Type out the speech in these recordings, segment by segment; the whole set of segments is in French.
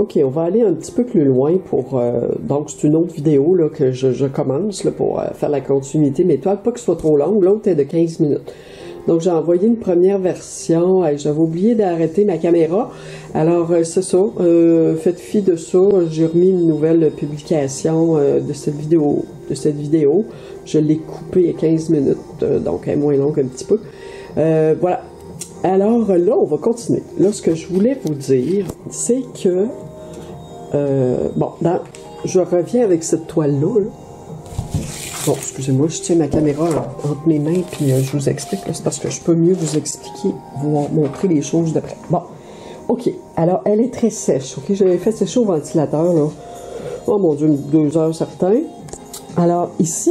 OK, on va aller un petit peu plus loin pour... donc, c'est une autre vidéo là, que je commence là, pour faire la continuité de mes toiles. Pas que ce soit trop longue, l'autre est de 15 minutes. Donc, j'ai envoyé une première version. J'avais oublié d'arrêter ma caméra. Alors, c'est ça. Faites fi de ça. J'ai remis une nouvelle publication de cette vidéo. Je l'ai coupée à 15 minutes, donc elle est moins longue un petit peu. Voilà. Alors là, on va continuer. Là, ce que je voulais vous dire, c'est que... bon, je reviens avec cette toile-là. Là. Bon, excusez-moi, je tiens ma caméra là, entre mes mains, puis je vous explique. C'est parce que je peux mieux vous expliquer, vous montrer les choses de près. Bon, OK. Alors, elle est très sèche, OK? J'avais fait sécher au ventilateur, là. Oh mon Dieu, 2 heures certains. Alors, ici...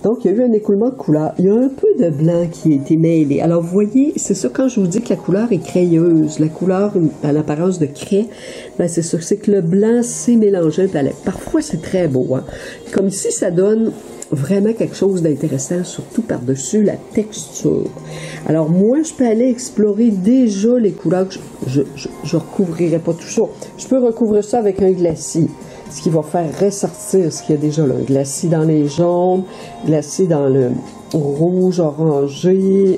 Donc, il y a eu un écoulement de couleur. Il y a un peu de blanc qui a été mêlé. Alors, vous voyez, c'est ça quand je vous dis que la couleur est crayeuse. La couleur à l'apparence de craie, ben c'est ça. C'est que le blanc s'est mélangé à la... Parfois, c'est très beau. Hein? Comme ici, ça donne vraiment quelque chose d'intéressant, surtout par-dessus la texture. Alors, moi, je peux aller explorer déjà les couleurs. Je recouvrirai pas tout ça. Je peux recouvrir ça avec un glacis. Ce qui va faire ressortir ce qu'il y a déjà là. Glacis dans les jaunes, glacis dans le rouge orangé,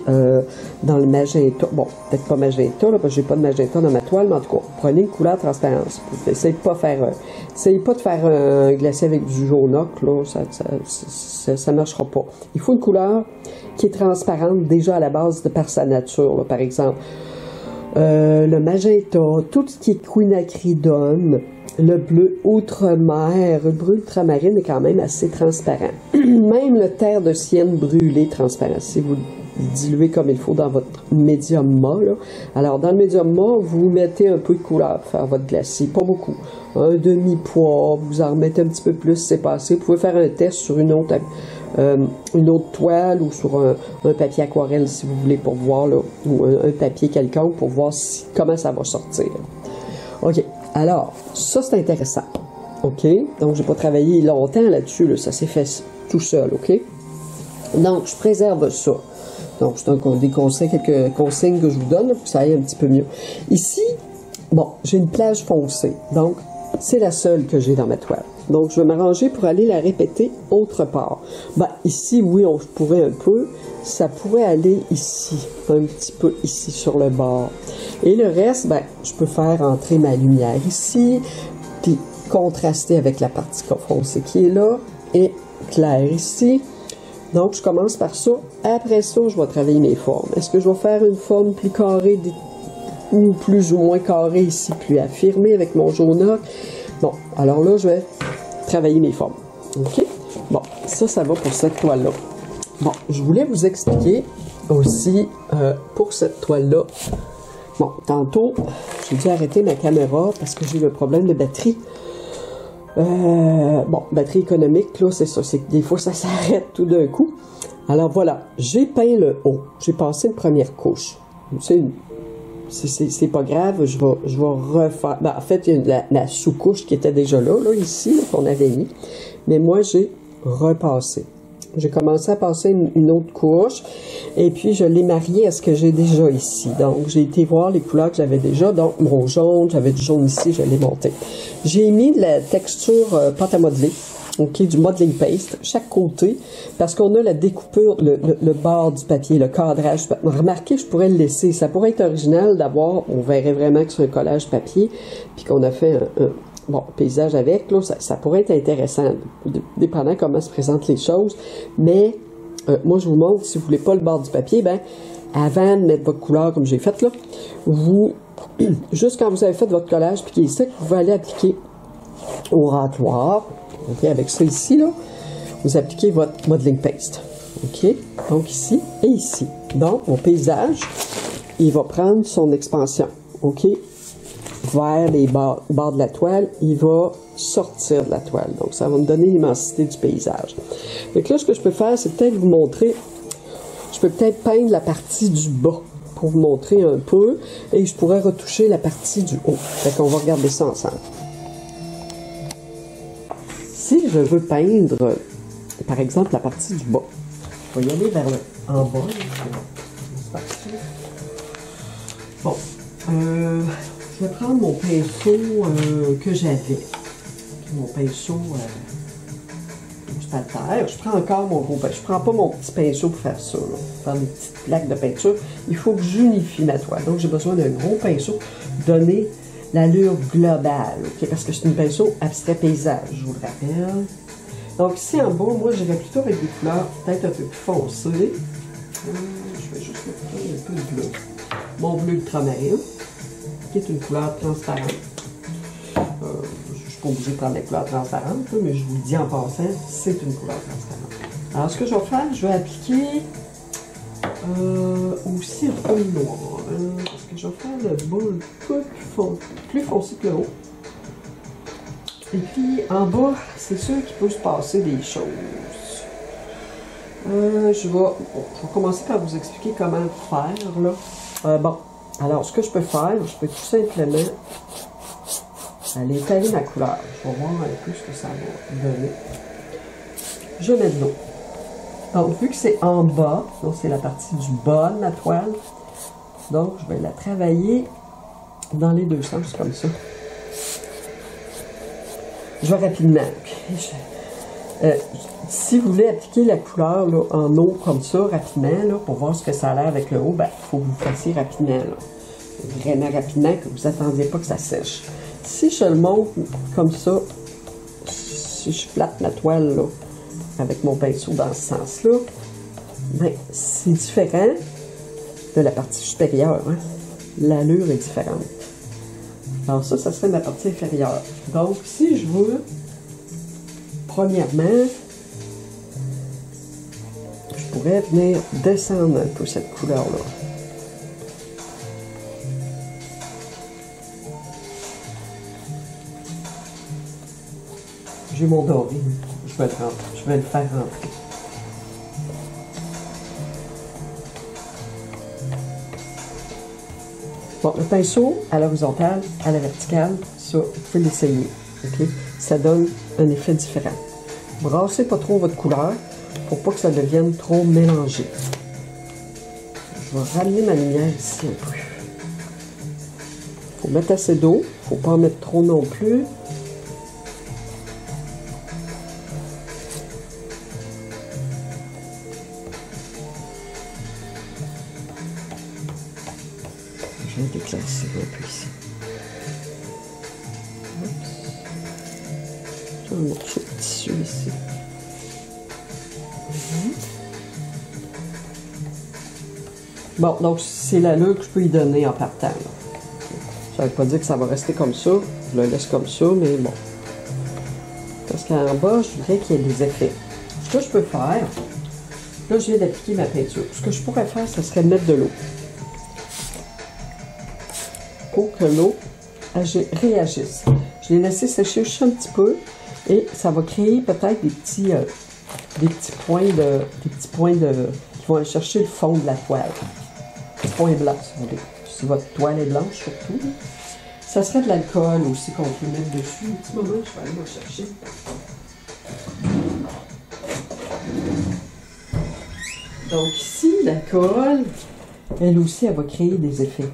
dans le magenta. Bon, peut-être pas magenta, là, parce que j'ai pas de magenta dans ma toile, mais en tout cas, prenez une couleur transparence. Essayez pas de faire un glacis avec du jaune ocre, là, ça marchera pas. Il faut une couleur qui est transparente déjà à la base par sa nature, là, par exemple. Le magenta, tout ce qui est quinacridone, le bleu outre-mer, le bleu ultramarine est quand même assez transparent. Même le terre de sienne brûlé transparent. Si vous diluez comme il faut dans votre médium mat, là. Alors, dans le médium mat, vous mettez un peu de couleur pour faire votre glacis. Pas beaucoup. Un demi-poids, vous en remettez un petit peu plus, c'est passé. Vous pouvez faire un test sur une autre toile ou sur un papier aquarelle, si vous voulez, pour voir, là, ou un papier quelconque, pour voir comment ça va sortir. OK. Alors, ça, c'est intéressant. OK? Donc, j'ai pas travaillé longtemps là-dessus, là. Ça s'est fait tout seul, OK? Donc, je préserve ça. Donc, c'est quelques consignes que je vous donne là, pour que ça aille un petit peu mieux. Ici, bon, j'ai une plage foncée. Donc, c'est la seule que j'ai dans ma toile. Donc, je vais m'arranger pour aller la répéter autre part. Ben, ici, oui, on pourrait un peu. Ça pourrait aller ici, un petit peu ici sur le bord. Et le reste, ben, je peux faire entrer ma lumière ici, puis contraster avec la partie foncée qui est là, et clair ici. Donc, je commence par ça. Après ça, je vais travailler mes formes. Est-ce que je vais faire une forme plus carrée ou plus ou moins carrée ici, plus affirmée avec mon jaune ocre? Bon, alors là, je vais travailler mes formes. OK? Bon, ça va pour cette toile-là. Bon, je voulais vous expliquer aussi pour cette toile-là. Bon, tantôt, j'ai dû arrêter ma caméra parce que j'ai eu un problème de batterie. Bon, batterie économique, là, c'est ça. C'est que des fois, ça s'arrête tout d'un coup. Alors voilà, j'ai peint le haut. J'ai passé une première couche. C'est pas grave, je vais refaire. Ben, en fait, il y a la sous-couche qui était déjà là ici, qu'on avait mis. Mais moi, j'ai repassé. J'ai commencé à passer une autre couche et puis je l'ai mariée à ce que j'ai déjà ici. Donc, j'ai été voir les couleurs que j'avais déjà. Donc, mon jaune, j'avais du jaune ici, je l'ai monté. J'ai mis de la texture pâte à modeler, OK, du modeling paste, chaque côté, parce qu'on a la découpure, le bord du papier, le cadrage. Remarquez, je pourrais le laisser. Ça pourrait être original d'avoir, on verrait vraiment que c'est un collage papier, puis qu'on a fait un paysage avec, là, ça pourrait être intéressant, dépendant comment se présentent les choses. Mais, moi, je vous montre, si vous voulez pas le bord du papier, ben, avant de mettre votre couleur, comme j'ai fait, là, juste quand vous avez fait votre collage, puis qu'il est sec, vous pouvez aller appliquer au râtoir, OK, avec ça ici, là, vous appliquez votre modeling paste, OK, donc ici et ici. Donc, mon paysage, il va prendre son expansion, OK, vers les bords de la toile, il va sortir de la toile. Donc, ça va me donner l'immensité du paysage. Donc là, ce que je peux faire, c'est peut-être vous montrer, je peux peut-être peindre la partie du bas pour vous montrer un peu, et je pourrais retoucher la partie du haut. Fait qu'on va regarder ça ensemble. Si je veux peindre, par exemple, la partie du bas, je vais y aller vers en bas. Bon, Je vais prendre mon pinceau que j'avais. Mon pinceau spaltaire. Je prends encore mon gros pinceau. Je prends pas mon petit pinceau pour faire ça, là, pour faire des petites plaques de peinture. Il faut que j'unifie ma toile. Donc, j'ai besoin d'un gros pinceau pour donner l'allure globale. Okay? Parce que c'est un pinceau abstrait paysage, je vous le rappelle. Donc, ici en bas, moi, j'irais plutôt avec des couleurs peut-être un peu plus foncées. Je vais juste mettre un peu de bleu. Mon bleu ultramarine, qui est une couleur transparente. Je ne suis pas obligée de prendre la couleur transparente, mais je vous le dis en passant, c'est une couleur transparente. Alors, ce que je vais faire, je vais appliquer aussi un peu noir. Parce que je vais faire le bas un peu plus foncé que le haut. Et puis, en bas, c'est sûr qu'il peut se passer des choses. Je vais commencer par vous expliquer comment le faire, là. Bon, alors, ce que je peux faire, je peux tout simplement aller étaler ma couleur. Je vais voir un peu ce que ça va donner. Je mets de l'eau. Donc, vu que c'est en bas, donc c'est la partie du bas de ma toile, donc je vais la travailler dans les deux sens, comme ça. Je vais rapidement. Si vous voulez appliquer la couleur là, en eau comme ça, rapidement, là, pour voir ce que ça a l'air avec le haut, ben, il faut que vous le fassiez rapidement. Là. Vraiment rapidement, que vous n'attendiez pas que ça sèche. Si je le monte comme ça, si je flatte ma toile là, avec mon pinceau dans ce sens-là, ben, c'est différent de la partie supérieure. Hein? L'allure est différente. Alors ça serait ma partie inférieure. Donc, si je veux, premièrement, je pourrais venir descendre un peu cette couleur-là. J'ai mon doré. Je vais le faire rentrer. Bon, le pinceau à l'horizontale, à la verticale, ça, vous pouvez l'essayer. Okay? Ça donne un effet différent. Brassez pas trop votre couleur pour pas que ça devienne trop mélangé. Je vais ramener ma lumière ici un peu. Il faut mettre assez d'eau, il ne faut pas en mettre trop non plus. Je vais déclasser un peu ici. J'ai un morceau de tissu ici. Bon, donc c'est l'allure que je peux y donner en partant. Là. Ça ne veut pas dire que ça va rester comme ça. Je le laisse comme ça, mais bon. Parce qu'en bas, je voudrais qu'il y ait des effets. Ce que je peux faire, là, je viens d'appliquer ma peinture. Ce que je pourrais faire, ce serait de mettre de l'eau. Pour que l'eau réagisse. Je l'ai laissé sécher juste un petit peu et ça va créer peut-être des petits points qui vont aller chercher le fond de la toile. Des points blancs, si vous voulez. Si votre toile est blanche, surtout. Ça serait de l'alcool aussi qu'on peut mettre dessus. Un petit moment, je vais aller m'en chercher. Donc ici, l'alcool, elle aussi, elle va créer des effets.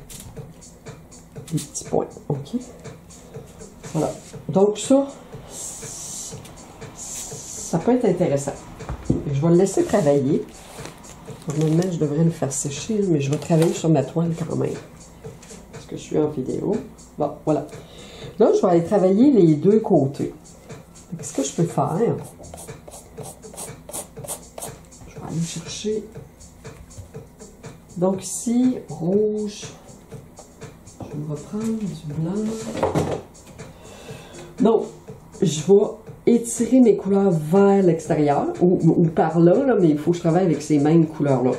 Des petits points, ok? Voilà. Donc ça peut être intéressant. Je vais le laisser travailler. Normalement, je devrais le faire sécher, mais je vais travailler sur ma toile quand même. Parce que je suis en vidéo. Bon, voilà. Là, je vais aller travailler les deux côtés. Ce que je peux faire, je vais aller chercher. Donc ici, rouge. Je vais prendre du blanc. Donc, je vais étirer mes couleurs vers l'extérieur, ou par là, mais il faut que je travaille avec ces mêmes couleurs-là.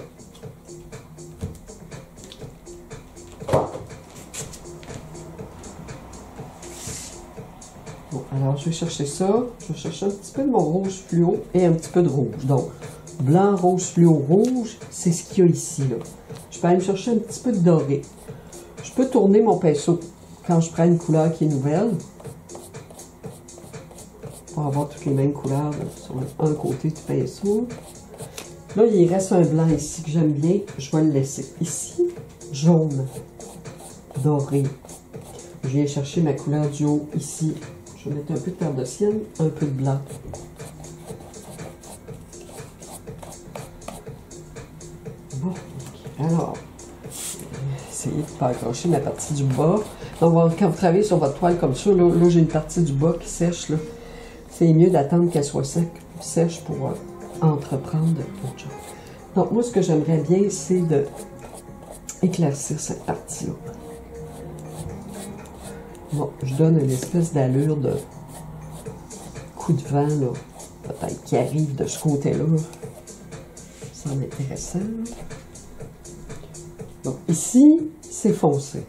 Bon, alors je vais chercher ça. Je vais chercher un petit peu de mon rouge fluo et un petit peu de rouge. Donc, blanc, rose fluo, rouge, c'est ce qu'il y a ici, là. Je peux aller me chercher un petit peu de doré. Je peux tourner mon pinceau quand je prends une couleur qui est nouvelle. Pour avoir toutes les mêmes couleurs là, sur un côté du pinceau. Là, il reste un blanc ici que j'aime bien. Je vais le laisser. Ici, jaune, doré. je viens chercher ma couleur du haut ici. Je vais mettre un peu de terre de sienne, un peu de blanc. Bon, alors, essayez de ne pas accrocher ma partie du bas. Donc, quand vous travaillez sur votre toile comme ça, là j'ai une partie du bas qui sèche. C'est mieux d'attendre qu'elle soit sèche pour entreprendre autre chose. Donc, moi, ce que j'aimerais bien, c'est de éclaircir cette partie-là. Bon, je donne une espèce d'allure de coup de vent, là, peut-être qui arrive de ce côté-là. Ça semble intéressant. Donc, ici, c'est foncé.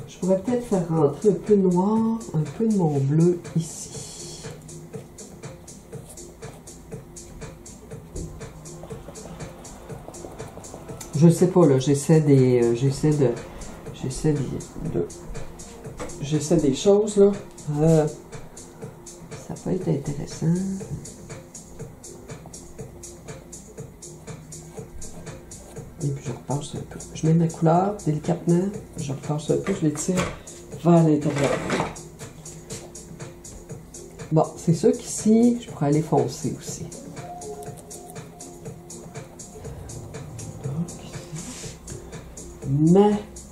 Je pourrais peut-être faire rentrer un peu de noir, un peu de mon bleu ici. Je sais pas, là, j'essaie des choses, là. Ça peut être intéressant. Et puis je repasse un peu. Je mets ma couleur délicatement, je repasse un peu, je l'étire vers l'intérieur. Bon, c'est sûr qu'ici, je pourrais aller foncer aussi. Ma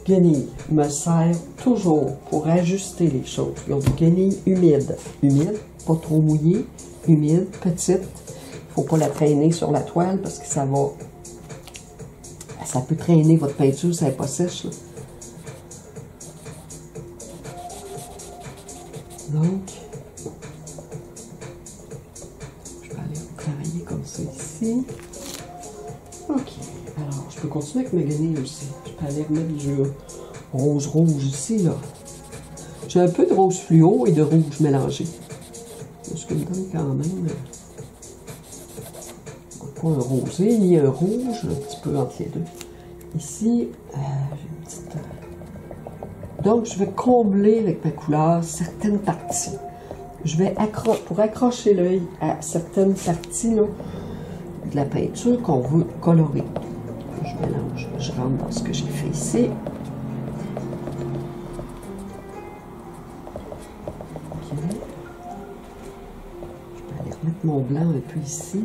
guenille me sert toujours pour ajuster les choses. Donc, une guenille humide. Humide, pas trop mouillée, humide, petite. Il ne faut pas la traîner sur la toile parce que ça peut traîner votre peinture, ça n'est pas sèche. Là. Donc, je vais aller travailler comme ça ici. Ok. Alors, je peux continuer avec ma guenille aussi. Je peux aller remettre du rose-rouge ici, là. J'ai un peu de rose fluo et de rouge mélangé. Ce qui me donne quand même pas un rosé ni un rouge, un petit peu entre les deux. Ici, j'ai une petite... Donc, je vais combler avec ma couleur certaines parties. Je vais pour accrocher l'œil à certaines parties là, de la peinture qu'on veut colorer. Je mélange, je rentre dans ce que j'ai fait ici. Okay. Je vais aller remettre mon blanc un peu ici.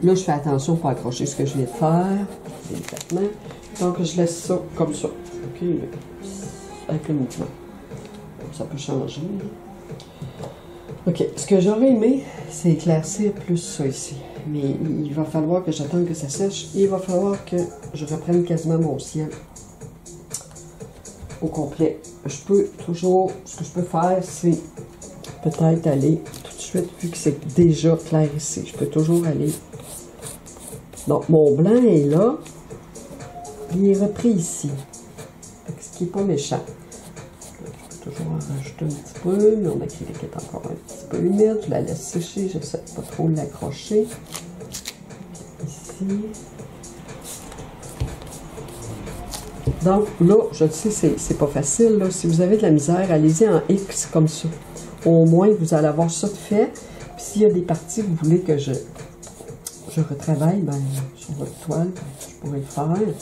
Là, je fais attention pour accrocher ce que je viens de faire, délicatement. Donc, je laisse ça comme ça. OK? Avec le mouvement. Ça peut changer. OK. Ce que j'aurais aimé, c'est éclaircir plus ça ici. Mais il va falloir que j'attende que ça sèche. Et il va falloir que je reprenne quasiment mon ciel au complet. Je peux toujours... Ce que je peux faire, c'est peut-être aller tout de suite, vu que c'est déjà clair ici. Je peux toujours aller... Donc, mon blanc est là. Il est repris ici. Ce qui n'est pas méchant. Je peux toujours en rajouter un petit peu. Mon acrylique est encore un petit peu humide. Je la laisse sécher. Je n'essaie pas trop de l'accrocher. Ici. Donc, là, je le sais, c'est pas facile. Là. Si vous avez de la misère, allez-y en X comme ça. Au moins, vous allez avoir ça de fait. Puis, s'il y a des parties que vous voulez que je retravaille, ben, sur votre toile, je pourrais le faire.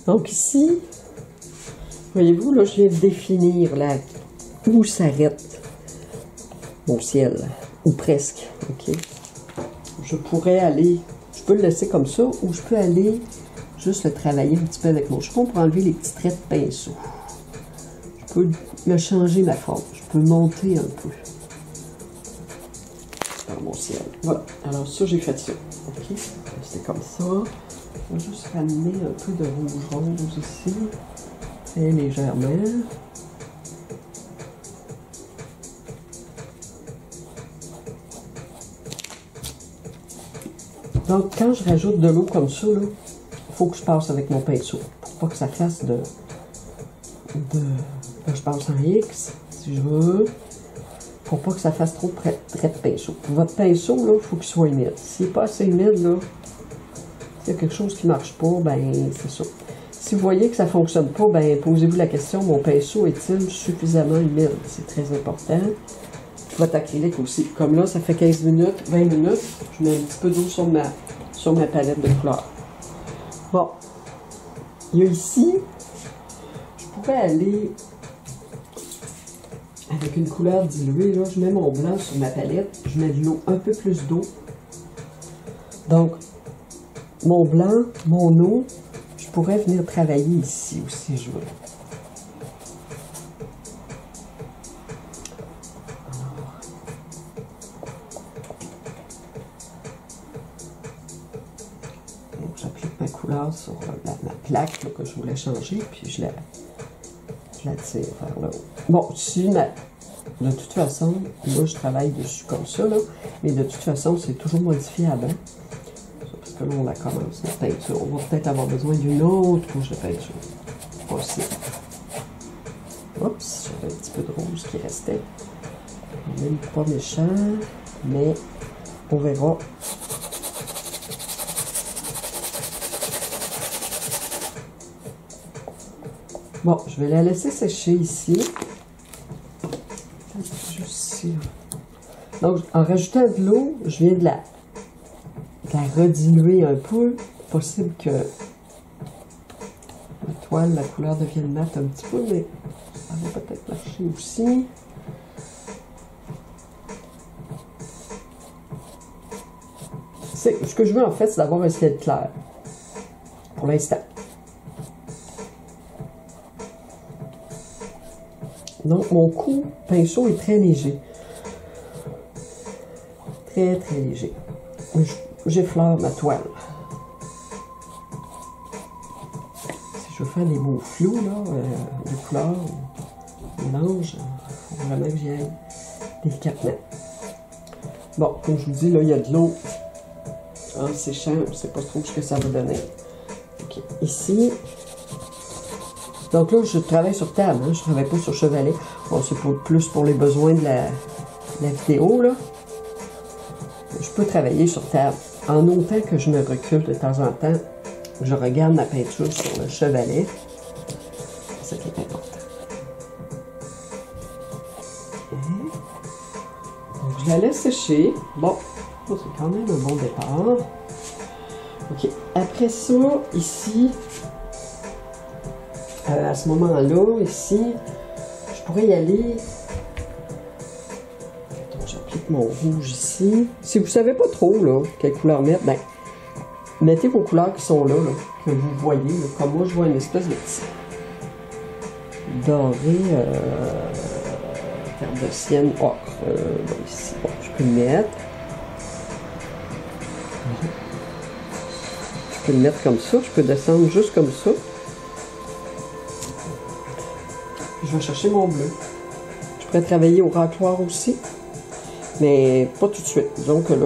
Donc ici, voyez-vous, là, je viens de définir là, où s'arrête mon ciel, ou presque, ok? Je pourrais aller, je peux le laisser comme ça, ou je peux aller juste le travailler un petit peu avec mon chiffon pour enlever les petits traits de pinceau. Je peux me changer ma forme, je peux monter un peu dans mon ciel. Voilà, alors ça, j'ai fait ça, ok? C'est comme ça. Je vais juste ramener un peu de rouge-rose ici, et légèrement. Donc, quand je rajoute de l'eau comme ça, il faut que je passe avec mon pinceau, pour pas que ça fasse de je passe en X, si je veux, pour pas que ça fasse trop de traits de pinceau. Votre pinceau, il faut qu'il soit humide. S'il n'est pas assez humide, là, s'il y a quelque chose qui ne marche pas, ben c'est ça. Si vous voyez que ça ne fonctionne pas, ben posez-vous la question, mon pinceau est-il suffisamment humide? C'est très important. votre acrylique aussi. Comme là, ça fait 15 minutes, 20 minutes, je mets un petit peu d'eau sur ma palette de couleurs. Bon, il y a ici, je pourrais aller avec une couleur diluée, là, je mets mon blanc sur ma palette, je mets de l'eau, un peu plus d'eau. Donc, mon blanc, mon eau, je pourrais venir travailler ici aussi, je veux. J'applique ma couleur sur ma plaque là, que je voulais changer, puis je la tire vers le haut. Bon, si de toute façon, moi je travaille dessus comme ça, là, mais de toute façon, c'est toujours modifiable. Hein? Parce que là, on la commence, notre peinture. On va peut-être avoir besoin d'une autre couche de peinture. Possible. Oups, j'avais un petit peu de rouge qui restait. Même pas méchant, mais on verra. Bon, je vais la laisser sécher ici. Juste ici. Donc, en rajoutant de l'eau, je viens de la rediluer un peu. Possible que la toile, la couleur devienne mate un petit peu, mais ça va peut-être marcher aussi. Ce que je veux en fait, c'est d'avoir un ciel clair. Pour l'instant. Donc, mon coup pinceau est très léger. Très, très léger. J'effleure ma toile. Si je veux faire des beaux flous, là, de couleurs, mélange, il faut vraiment que j'y aille délicatement. Bon, comme je vous dis, là, il y a de l'eau en séchant. Je ne sais pas trop ce que ça va donner. OK. Ici, donc là, je travaille sur table, hein, je ne travaille pas sur chevalet. Bon, c'est plus pour les besoins de la vidéo, là. Je peux travailler sur table. En autant que je me recule de temps en temps, je regarde ma peinture sur le chevalet. C'est ça qui est important. Okay. Donc, je la laisse sécher. Bon, c'est quand même un bon départ. OK. Après ça, ici, à ce moment-là, ici, je pourrais y aller. Donc, j'applique mon rouge ici. Si vous ne savez pas trop là, quelle couleur mettre, ben, mettez vos couleurs qui sont là, que vous voyez. Là, comme moi, je vois une espèce de petit doré, terre de sienne, ocre. Ici, bon, je peux le mettre. Je peux le mettre comme ça. Je peux descendre juste comme ça. Je vais chercher mon bleu. Je pourrais travailler au racloir aussi, mais pas tout de suite. Donc là,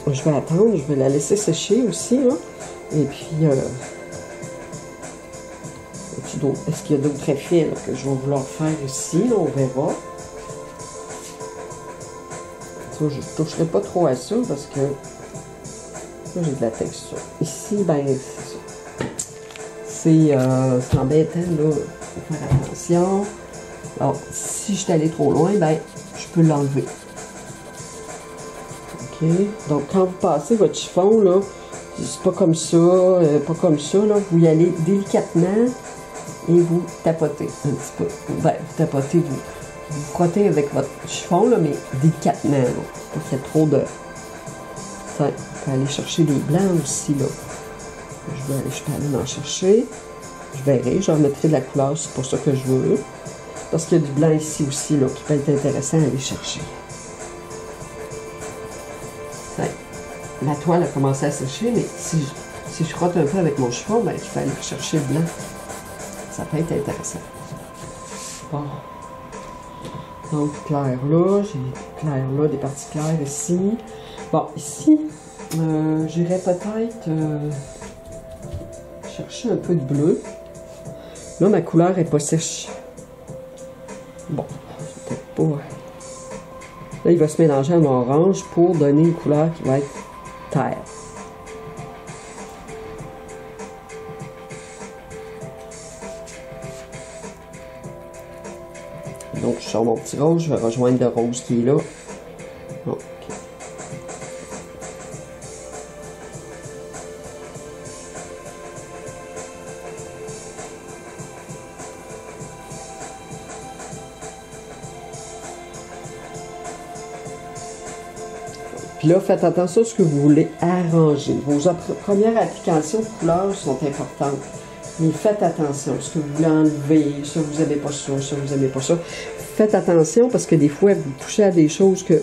je vais attendre, je vais la laisser sécher aussi. Là. Et puis, est-ce qu'il y a d'autres effets là, que je vais vouloir faire ici? Là, on verra. Ça, je ne toucherai pas trop à ça parce que là, j'ai de la texture. Ici, ben, c'est embêtant, là. Faut faire attention. Alors, si je suis allé trop loin, ben, je peux l'enlever. OK. Donc, quand vous passez votre chiffon, là, c'est pas comme ça, là. Vous y allez délicatement et vous tapotez un petit peu. Ben, vous tapotez, vous frottez avec votre chiffon, là, mais délicatement, là. Pas qu'il y ait trop de... Tiens, on peut aller chercher des blancs aussi, là. Je peux aller en chercher. Je verrai, je remettrai de la couleur, c'est pour ça que je veux. Parce qu'il y a du blanc ici aussi, là, qui peut être intéressant à aller chercher. Ouais. La toile a commencé à sécher, mais si je frotte un peu avec mon chiffon, ben, je peux aller chercher le blanc. Ça peut être intéressant. Bon. Donc, clair là, j'ai clair là, des parties claires ici. Bon, ici, j'irais peut-être chercher un peu de bleu. Là, ma couleur n'est pas sèche. Bon, peut-être pas. Là, il va se mélanger en orange pour donner une couleur qui va être terre. Donc, je sors mon petit rose, je vais rejoindre le rose qui est là. Ok. Puis là, faites attention à ce que vous voulez arranger. Vos premières applications de couleurs sont importantes. Mais faites attention à ce que vous voulez enlever, ça vous n'aimez pas ça, ça vous n'aimez pas ça. Faites attention parce que des fois, vous touchez à des choses que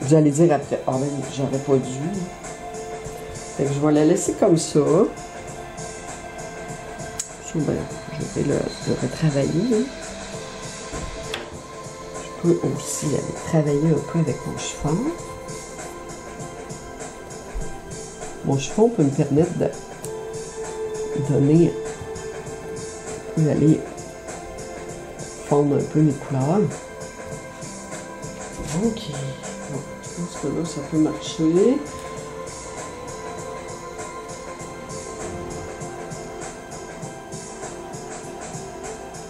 vous allez dire après, ah ben, j'aurais pas dû. Fait que je vais la laisser comme ça. Ça, ben, je vais le retravailler. Hein. Je peux aussi aller travailler un peu avec mon chiffon. Mon chiffon peut me permettre de donner, aller fondre un peu mes couleurs. Ok, bon, je pense que là ça peut marcher.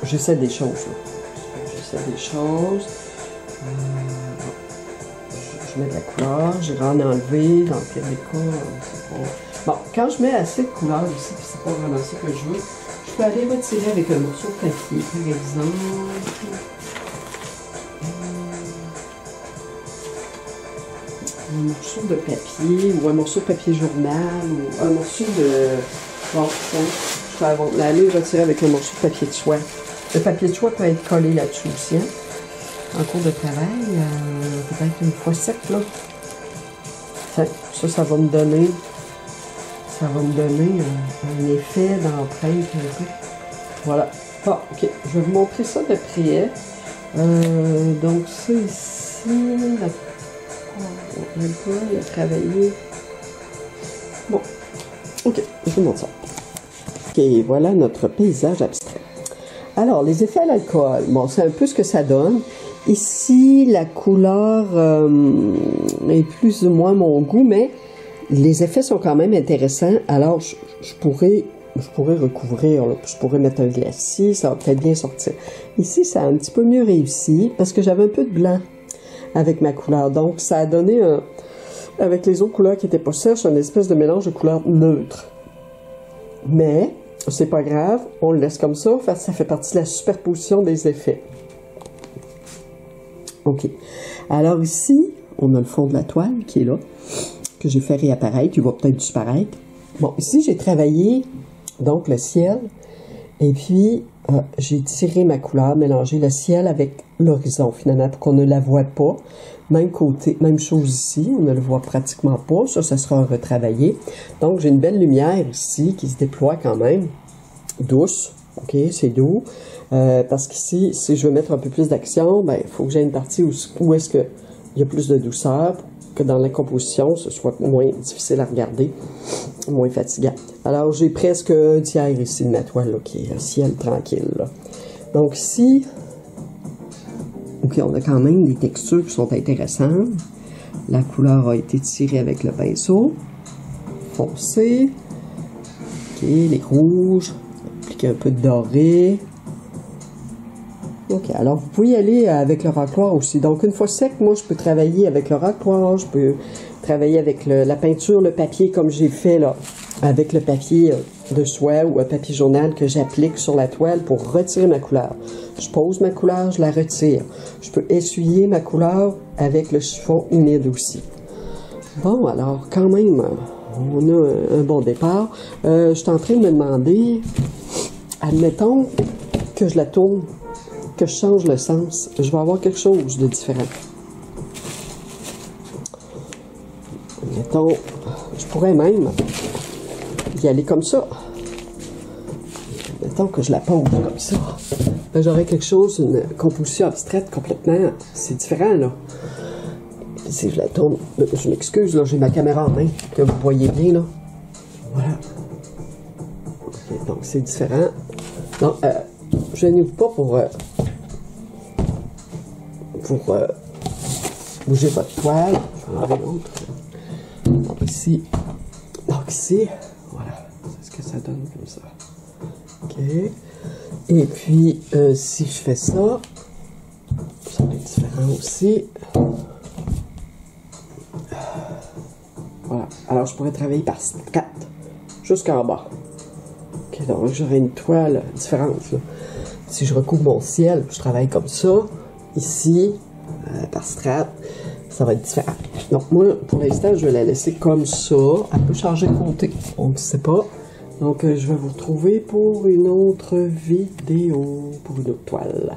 J'essaie des choses là. J'essaie des choses. Je mets de la couleur, j'ai rien enlevé dans le pire des cas. Bon, quand je mets assez de couleur aussi, puis c'est pas vraiment ça que je veux, je peux aller retirer avec un morceau de papier, par exemple. Un morceau de papier, ou un morceau de papier journal, ou un morceau de... Bon, je peux aller retirer avec un morceau de papier de soie. Le papier de soie peut être collé là-dessus aussi, hein. En cours de travail, peut-être une fois sec, là. Ça va me donner... Ça va me donner un effet d'empreinte un peu. Voilà. Bon, ok. Je vais vous montrer ça de près. Donc, ça ici... L'alcool, il a travaillé. Bon. Ok, je vous montre ça. Ok, voilà notre paysage abstrait. Alors, les effets à l'alcool. Bon, c'est un peu ce que ça donne. Ici, la couleur est plus ou moins mon goût, mais les effets sont quand même intéressants. Alors, je pourrais recouvrir, là, je pourrais mettre un glacis, ça va peut-être bien sortir. Ici, ça a un petit peu mieux réussi parce que j'avais un peu de blanc avec ma couleur. Donc, ça a donné, avec les autres couleurs qui n'étaient pas sèches, une espèce de mélange de couleurs neutres. Mais, c'est pas grave, on le laisse comme ça, ça fait partie de la superposition des effets. OK. Alors ici, on a le fond de la toile qui est là, que j'ai fait réapparaître. Il va peut-être disparaître. Bon, ici, j'ai travaillé, donc, le ciel. Et puis, j'ai tiré ma couleur, mélangé le ciel avec l'horizon, finalement, pour qu'on ne la voie pas. Même côté, même chose ici, on ne le voit pratiquement pas. Ça sera retravaillé. Donc, j'ai une belle lumière ici qui se déploie quand même. Douce. OK, c'est doux. Parce qu'ici, si je veux mettre un peu plus d'action, ben, il faut que j'ai une partie où est-ce qu'il y a plus de douceur pour que dans la composition, ce soit moins difficile à regarder, moins fatigant. Alors, j'ai presque un tiers ici de ma toile, là, qui est un ciel tranquille, là. Donc, ici, OK, on a quand même des textures qui sont intéressantes. La couleur a été tirée avec le pinceau. Foncé. OK, les rouges. Appliquer un peu de doré. OK, alors vous pouvez y aller avec le racloir aussi. Donc, une fois sec, moi, je peux travailler avec le racloir, je peux travailler avec la peinture, le papier, comme j'ai fait là, avec le papier de soie ou un papier journal que j'applique sur la toile pour retirer ma couleur. Je pose ma couleur, je la retire. Je peux essuyer ma couleur avec le chiffon humide aussi. Bon, alors, quand même, on a un bon départ. Je suis en train de me demander, admettons que je la tourne, que je change le sens, je vais avoir quelque chose de différent. Mettons, je pourrais même y aller comme ça. Mettons que je la pose comme ça. Ben, j'aurais quelque chose, une composition abstraite complètement. C'est différent, là. Si je la tourne, je m'excuse, là, j'ai ma caméra en main, que vous voyez bien, là. Voilà. Okay, donc, c'est différent. Non, je n'ouvre pas pour bouger votre toile. Je vais enlever l'autre. Donc ici, voilà, c'est ce que ça donne comme ça. OK. Et puis, si je fais ça, aussi. Voilà. Alors, je pourrais travailler par strat jusqu'en bas. Ok, donc j'aurai une toile différente. Là. Si je recouvre mon ciel, je travaille comme ça. Ici, par strat, ça va être différent. Donc, moi, pour l'instant, je vais la laisser comme ça. Elle peut changer de côté. On ne sait pas. Donc, je vais vous retrouver pour une autre vidéo, pour une autre toile.